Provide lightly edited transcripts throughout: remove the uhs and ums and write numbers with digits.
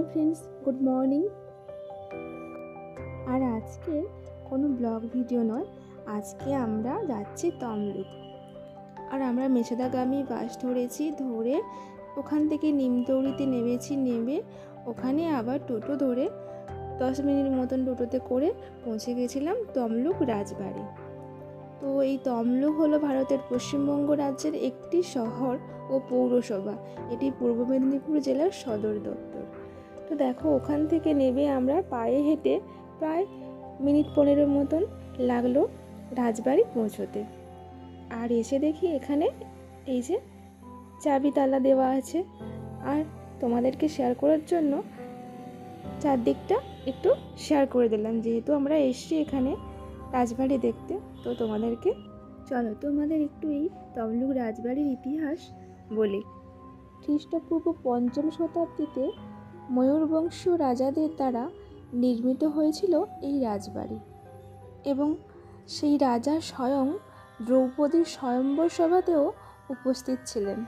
Hello friends, good morning. আর আজকে কোনো ব্লগ ভিডিও নয়, আজকে আমরা যাচ্ছি তমলুক। আর আমরা মেছেদাগামী বাস ধরেছি, ধরে ওখান থেকে নিমতৌড়িতে নেমেছি, নেমে ওখানে আবার টোটো ধরে 10 মিনিট মতন টোটোতে করে পৌঁছে গেছিলাম তমলুক রাজবাড়ি। তো এই তমলুক হলো ভারতের পশ্চিমবঙ্গ রাজ্যের একটি শহর ও পৌরসভা। এটি পূর্ব মেদিনীপুর জেলার সদর দপ্তর। তো দেখো, ওখান থেকে নেমে আমরা পায়ে হেঁটে প্রায় মিনিট 15 মতন লাগলো রাজবাড়ি পৌঁছতে। আর এসে দেখি এখানে এই যে চাবি তালা দেওয়া আছে। আর তোমাদেরকে শেয়ার করার জন্য চারদিকটা একটু শেয়ার করে দিলাম, যেহেতু আমরা এসছি এখানে রাজবাড়ি দেখতে। তো চলো তোমাদের একটু এই তমলুক রাজবাড়ির ইতিহাস বলি। খ্রিস্টপূর্ব 5ম শতাব্দীতে ময়ূরবংশীয় রাজাদের দ্বারা নির্মিত হয়েছিল এই রাজবাড়ি, এবং সেই রাজা স্বয়ং দ্রৌপদীর স্বয়ম্বর সভাতেও উপস্থিত ছিলেন।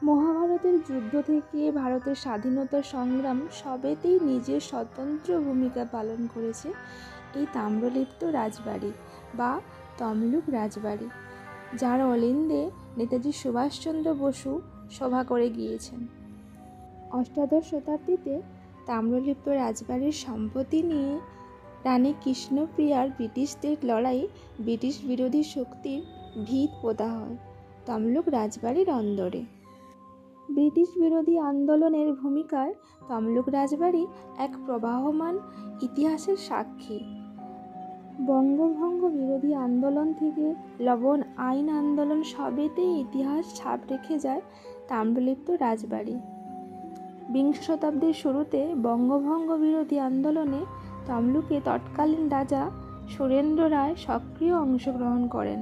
মহাভারতের যুদ্ধ থেকে ভারতের স্বাধীনতা সংগ্রাম সবেতেই নিজের স্বতন্ত্র ভূমিকা পালন করেছে এই তাম্রলিপ্ত রাজবাড়ি বা তমলুক রাজবাড়ি, যার অলিন্দে নেতাজি সুভাষচন্দ্র বসু সভা করে গিয়েছেন। অষ্টাদশ শতাব্দীতে তাম্রলিপ্ত রাজবাড়ির সম্পত্তি নিয়ে রানী কৃষ্ণপ্রিয়ার ব্রিটিশদের লড়াই ব্রিটিশ বিরোধী শক্তির ভিত পোঁতা হয় তমলুক রাজবাড়ির অন্দরে। ব্রিটিশ বিরোধী আন্দোলনের ভূমিকায় তমলুক রাজবাড়ি এক প্রবাহমান ইতিহাসের সাক্ষী। বঙ্গভঙ্গ বিরোধী আন্দোলন থেকে লবণ আইন আন্দোলন সবেতেই ইতিহাস ছাপ রেখে যায় তাম্রলিপ্ত রাজবাড়ি। বিংশ শতাব্দীর শুরুতে বঙ্গভঙ্গ বিরোধী আন্দোলনে তমলুকে তৎকালীন রাজা সুরেন্দ্র রায় সক্রিয় অংশগ্রহণ করেন।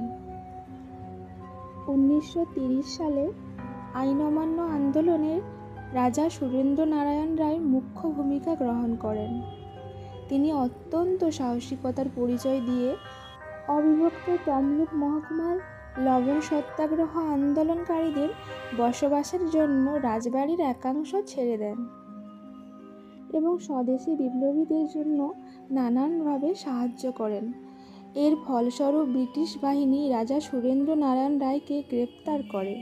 1930 সালে আইন অমান্য আন্দোলনে রাজা সুরেন্দ্র নারায়ণ রায় মুখ্য ভূমিকা গ্রহণ করেন। তিনি অত্যন্ত সাহসিকতার পরিচয় দিয়ে অবিভক্ত তমলুক মহকুমার লবণ সত্যাগ্রহ আন্দোলনকারীদের বসবাসের জন্য রাজবাড়ির একাংশ ছেড়ে দেন এবং স্বদেশী বিপ্লবীদের জন্য নানানভাবে সাহায্য করেন। এর ফলস্বরূপ ব্রিটিশ বাহিনী রাজা সুরেন্দ্র নারায়ণ রায়কে গ্রেপ্তার করে।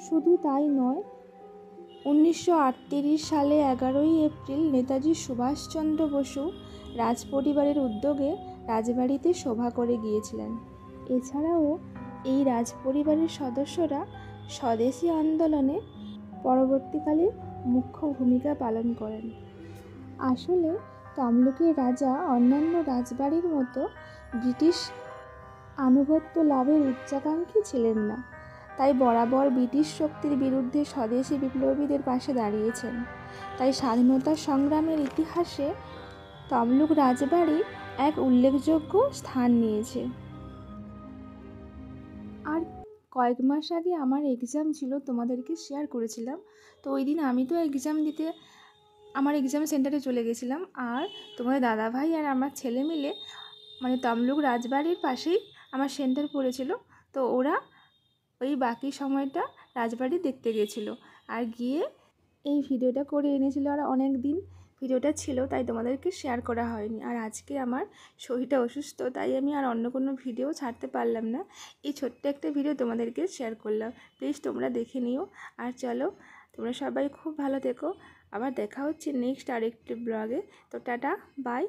শুধু তাই নয়, 1938 সালে 11ই এপ্রিল নেতাজি সুভাষচন্দ্র বসু রাজপরিবারের উদ্যোগে রাজবাড়িতে সভা করে গিয়েছিলেন। এছাড়াও এই রাজপরিবারের সদস্যরা স্বদেশী আন্দোলনে পরবর্তীকালে মুখ্য ভূমিকা পালন করেন। আসলে তমলুকের রাজা অন্যান্য রাজবাড়ির মতো ব্রিটিশ আনুগত্য লাভের উচ্চাকাঙ্ক্ষী ছিলেন না, তাই বরাবর ব্রিটিশ শক্তির বিরুদ্ধে স্বদেশী বিপ্লবীদের পাশে দাঁড়িয়েছেন। তাই স্বাধীনতা সংগ্রামের ইতিহাসে তমলুক রাজবাড়ি এক উল্লেখযোগ্য স্থান নিয়েছে। আর কয়েক মাস আগে আমার এক্সাম ছিল, তোমাদেরকে শেয়ার করেছিলাম। তো ওই দিন আমি তো এক্সাম দিতে আমার এক্সাম সেন্টারে চলে গেছিলাম, আর তোমাদের দাদাভাই আর আমার ছেলে মিলে তমলুক রাজবাড়ির পাশেই আমার সেন্টার পড়েছিল। তো ওরা ওই বাকি সময়টা রাজবাড়ি দেখতে গেছিলো, আর গিয়ে এই ভিডিওটা করে এনেছিল। আর অনেক দিন ভিডিওটা ছিল, তাই তোমাদেরকে শেয়ার করা হয়নি। আর আজকে আমার শরীরটা অসুস্থ, তাই আমি আর অন্য কোনো ভিডিও ছাড়তে পারলাম না। এই ছোট্ট একটা ভিডিও তোমাদেরকে শেয়ার করলাম, প্লিজ তোমরা দেখে নিও। আর চলো, তোমরা সবাই খুব ভালো থেকো। আবার দেখা হচ্ছে নেক্সট আরেকটি ব্লগে। তো টাটা, বাই।